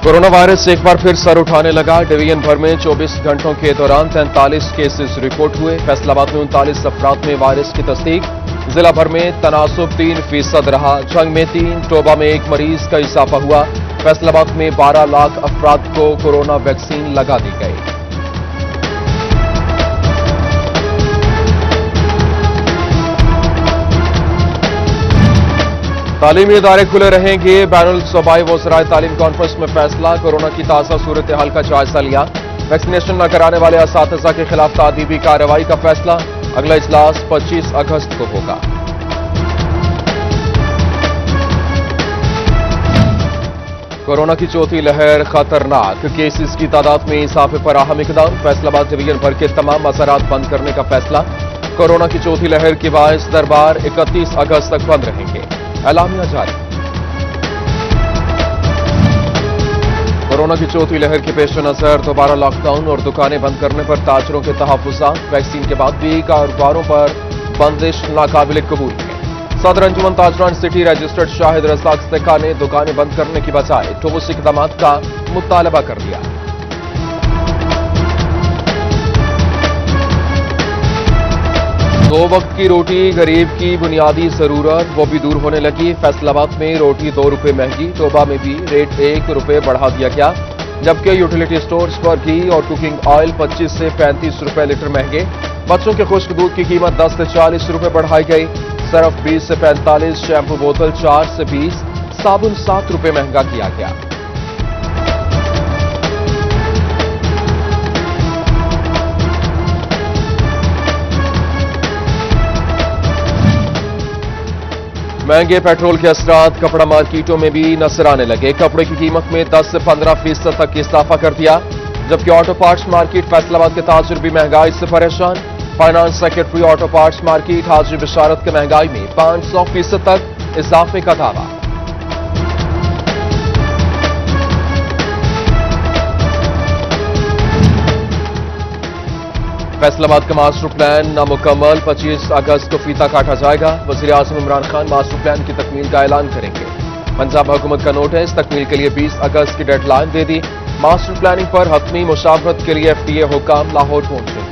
Corona virus एक बार फिर sir उठाने लगा। डिवीजन भर में 24 घंटों के दौरान 43 केसेस रिपोर्ट हुए। फैसलाबाद में 39 अफराद में वायरस की तस्दीक। जिला भर में तनासुब 3% रहा। जंग में 3, टोबा में 1 मरीज का इजाफा हुआ। फैसलाबाद में 12 लाख अफराद को कोरोना वैक्सीन लगा दी गई। तालीमी इदारे खुले रहेंगे। बैनुल सूबाई वज़राए तालीम कॉन्फ्रेंस में फैसला। कोरोना की ताज़ा सूरत हाल का जायजा लिया। वैक्सीनेशन न कराने वाले असातिज़ा के खिलाफ तादीबी कार्रवाई का फैसला। अगला इजलास 25 अगस्त को होगा। कोरोना की चौथी लहर खतरनाक। केसेस की तादाद में इजाफे पर अहम इकदाम। फैसलाबाद डिवीजन भर के तमाम मज़ारात बंद करने का फैसला। कोरोना की चौथी लहर के बायस दरबार 31 अगस्त तक बंद रहेंगे। एलामिया जारी। कोरोना की चौथी लहर के पेश नजर दोबारा लॉकडाउन और दुकानें बंद करने पर ताजरों के तहफ़्फ़ुज़ात। वैक्सीन के बाद भी कारोबारों पर बंदिश नाकाबिल कबूल है। सदर अंजुमन ताजरान सिटी रजिस्टर्ड शाहिद रज़ाक सिक्का ने दुकानें बंद करने की बजाय ठोस इक़दामात का मुतालबा कर दिया। दो वक्त की रोटी गरीब की बुनियादी जरूरत, वो भी दूर होने लगी। फैसलाबाद में रोटी 2 रुपए महंगी। टोबा में भी रेट 1 रुपए बढ़ा दिया गया। जबकि यूटिलिटी स्टोर्स पर घी और कुकिंग ऑयल 25 से 35 रुपए लीटर महंगे। बच्चों के खुश्क दूध की कीमत 10 से 40 रुपए बढ़ाई गई। सर्फ 20 से 45, शैम्पू बोतल 4 से 20, साबुन 7 रुपए महंगा किया गया। महंगे पेट्रोल के असरात कपड़ा मार्केटों में भी नजर आने लगे। कपड़े की कीमत में 10 से 15% तक इजाफा कर दिया। जबकि ऑटो पार्ट्स मार्केट फैसलाबाद के ताजिर भी महंगाई से परेशान। Finance secretary auto parts market हाजी बिशारत के महंगाई में 500% तक इजाफे का दावा। फैसलाबाद का मास्टर प्लान नामुकम्मल, 25 अगस्त को फीता काटा जाएगा। वज़ीर आज़म इमरान खान मास्टर प्लान की तकमील का ऐलान करेंगे। पंजाब हुकूमत का नोटिस, तकमील के लिए 20 अगस्त की डेडलाइन दे दी। मास्टर प्लानिंग पर हतमी मुशावरत के लिए FTA हुकाम लाहौर पहुंचेंगे।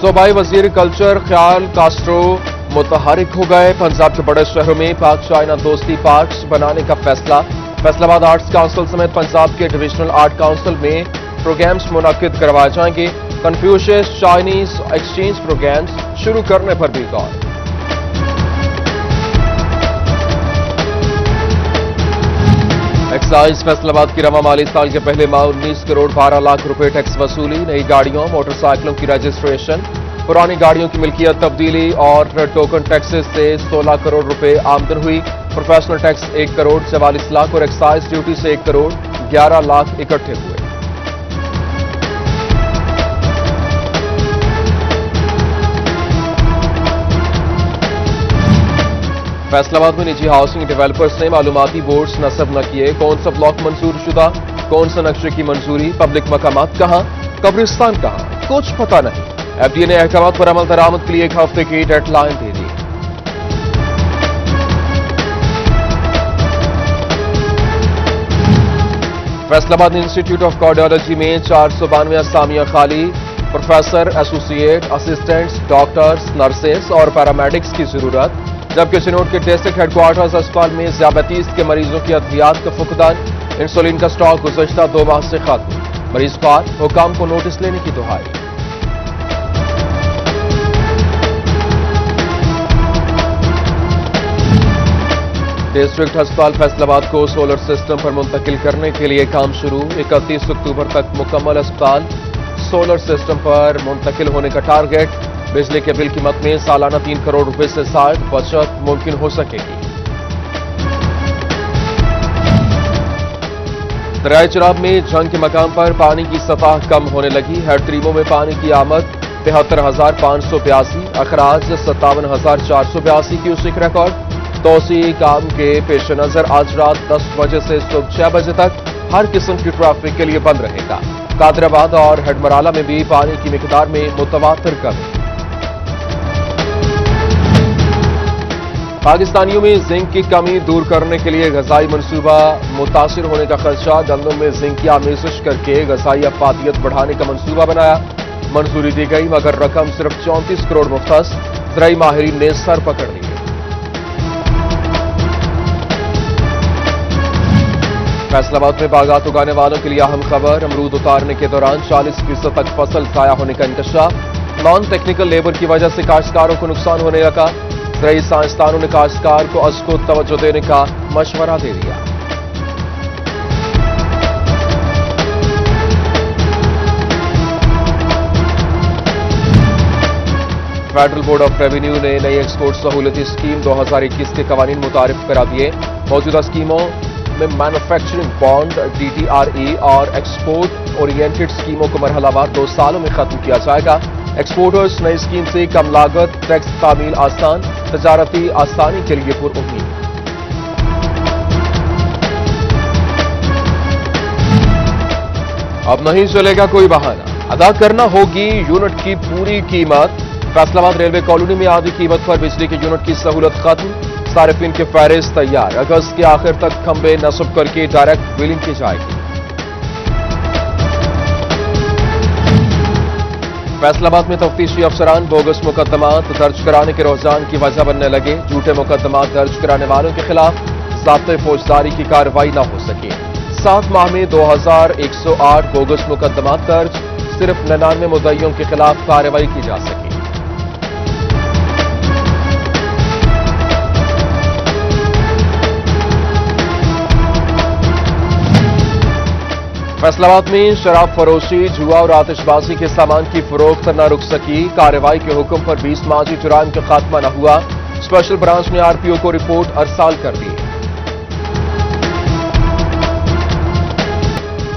सूबाई वजीर कल्चर ख्याल कास्ट्रो मुतहरिक हो गए। पंजाब के बड़े शहरों में पाक चाइना दोस्ती पार्क्स बनाने का फैसला। फैसलाबाद आर्ट्स काउंसिल समेत पंजाब के डिविजनल आर्ट काउंसिल में प्रोग्राम्स मुनक्किद करवाए जाएंगे। कन्फ्यूशियस चाइनीज एक्सचेंज प्रोग्राम्स शुरू करने पर भी गौर। एक्साइज फैसलाबाद की रवा माली साल के पहले माह 19 करोड़ 12 लाख रुपए टैक्स वसूली। नई गाड़ियों मोटरसाइकिलों की रजिस्ट्रेशन, पुरानी गाड़ियों की मिल्कियत तब्दीली और टोकन टैक्सेस से 16 करोड़ रुपए आमदन हुई। प्रोफेशनल टैक्स 1 करोड़ 44 लाख और एक्साइज ड्यूटी से 1 करोड़ 11 लाख इकट्ठे हुए। फैसलाबाद में निजी हाउसिंग डेवलपर्स ने मालूमाती बोर्ड्स नस्ब न किए। कौन सा ब्लॉक मंजूर शुदा, कौन सा नक्शे की मंजूरी, पब्लिक मकामात कहां, कब्रिस्तान कहां, कुछ पता नहीं। FDA ने अहकामात पर अमल दरामद के लिए 1 हफ्ते की deadline they the. Faisalabad institute of cardiology में 492 असामियां खाली। Professor, associate, assistants, doctors, nurses और पैरामेडिक्स की जरूरत। जबकि चिनोट के डिस्ट्रिक्ट हेडक्वार्टर्स अस्पताल में ज़ियाबतीस के मरीजों की अद्वियात का फुकदान। इंसुलिन का स्टॉक गुज़श्ता 2 माह से खत्म। मरीज पार हुकाम को नोटिस लेने की दुहाई। डिस्ट्रिक्ट अस्पताल फैसलाबाद को सोलर सिस्टम पर मुंतकिल करने के लिए काम शुरू। 31 अक्टूबर तक मुकम्मल अस्पताल सोलर सिस्टम पर मुंतकिल होने का टारगेट। बिजली के बिल कीमत में सालाना 3 करोड़ रुपए से 60 बचत मुमकिन हो सकेगी। दरियाए चनाब में जंग के मकाम पर पानी की सतह कम होने लगी। हेडक्रीमों में पानी की आमद 73,582, अखराज 57,482 क्यूसेक रिकॉर्ड। तोसी काम के पेश नजर आज रात 10 बजे से सुबह 6 बजे तक हर किस्म की ट्रैफिक के लिए बंद रहेगा। कादराबाद और हेडमराला में भी पानी की मिकदार में मुतवातिर कमी। पाकिस्तानियों में जिंक की कमी दूर करने के लिए गजाई मंसूबा, मुतासिर होने का खर्चा, गंदम में जिंक की आमेजिश करके गजाई अफादियत बढ़ाने का मंसूबा बनाया। मंजूरी दी गई मगर रकम सिर्फ 34 करोड़ मुख्तस। ज़राई माहिरीन ने सर पकड़ लिए। फैसलाबाद में बागात उगाने वालों के लिए अहम खबर, अमरूद उतारने के दौरान 40% तक फसल जाया होने का इंकशाफ। नॉन टेक्निकल लेबर की वजह से काश्तकारों को नुकसान होने लगा। ज़राई साइंसदानों ने काश्तकार को अज़को तवज्जो देने का मशवरा दे दिया। फेडरल बोर्ड ऑफ रेवेन्यू ने नई एक्सपोर्ट सहूलती स्कीम 2021 के कवानीन मुतारिफ करा दिए। मौजूदा स्कीमों में मैन्युफैक्चरिंग बॉन्ड, DTRE और एक्सपोर्ट ओरिएंटेड स्कीमों को मरहलावार 2 सालों में खत्म किया जाएगा। एक्सपोर्टर्स नई स्कीम से कम लागत, टैक्स तामील आसान, तजारती आसानी के लिए पुरुम्मीद। अब नहीं चलेगा कोई बहाना, अदा करना होगी यूनिट की पूरी कीमत। फैसलाबाद रेलवे कॉलोनी में आधी कीमत पर बिजली के यूनिट की सहूलत खत्म। सारिफिन के फहरिस्त तैयार, अगस्त के आखिर तक खंबे नस्ब करके डायरेक्ट बिलिंग की जाएगी। फैसलाबाद में तफ्तीशी अफसरान बोगस मुकदमात दर्ज कराने के रुझान की वजह बनने लगे। झूठे मुकदमात दर्ज कराने वालों के खिलाफ ज़ाब्ते फौजदारी की कार्रवाई न हो सके। 7 माह में 2108 बोगस मुकदमात दर्ज, सिर्फ 99 मुद्दइयों के खिलाफ कार्रवाई की जा सकी। फैसलाबाद में शराब फरोशी, जुआ और आतिशबाजी के सामान की फरोख्त न रुक सकी। कार्रवाई के हुक्म पर 20 माजी जुराइम का खात्मा न हुआ। स्पेशल ब्रांच ने RPO को रिपोर्ट अरसाल कर दी।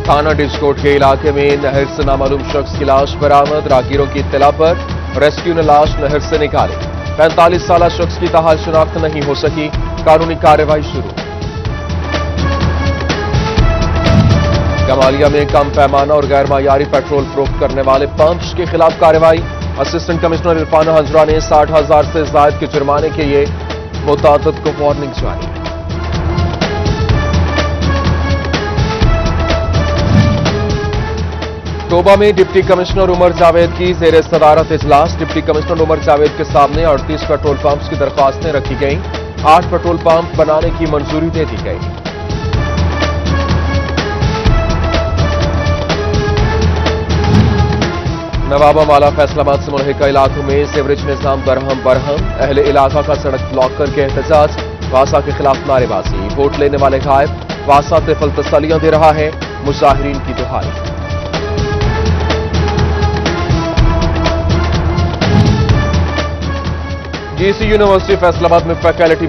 थाना डिस्कोट के इलाके में नहर से नामालूम शख्स की लाश बरामद। राहगीरों की इत्तला पर रेस्क्यू ने लाश नहर से निकाली। 45 साला शख्स की ताहाल शिनाख्त नहीं हो सकी। कानूनी कार्रवाई शुरू। गमालिया में कम पैमाना और गैर मायारी पेट्रोल फरोख्त करने वाले पंप्स के खिलाफ कार्रवाई। असिस्टेंट कमिश्नर इरफान हजरा ने 60,000 से ज्यादा के जुर्माने के लिए मुतादिद को वार्निंग जारी। तोबा में डिप्टी कमिश्नर उमर जावेद की ज़ेरे सदारत इजलास। डिप्टी कमिश्नर उमर जावेद के सामने 38 पेट्रोल पंप्स की दरख्वास्तें रखी गईं। 8 पेट्रोल पंप बनाने की मंजूरी दे दी गई। नवाबा वाला फैसलाबाद से मुल्हिका इलाकों में सीवरेज निजाम बरहम। अहले इलाका का सड़क ब्लॉक करके एहतजाज। वासा के खिलाफ नारेबाजी। वोट लेने वाले गायब। वासा तिफल तसल्लियां दे रहा है। मुजाहिरीन की दुहाई। GC यूनिवर्सिटी फैसलाबाद में फैकल्टी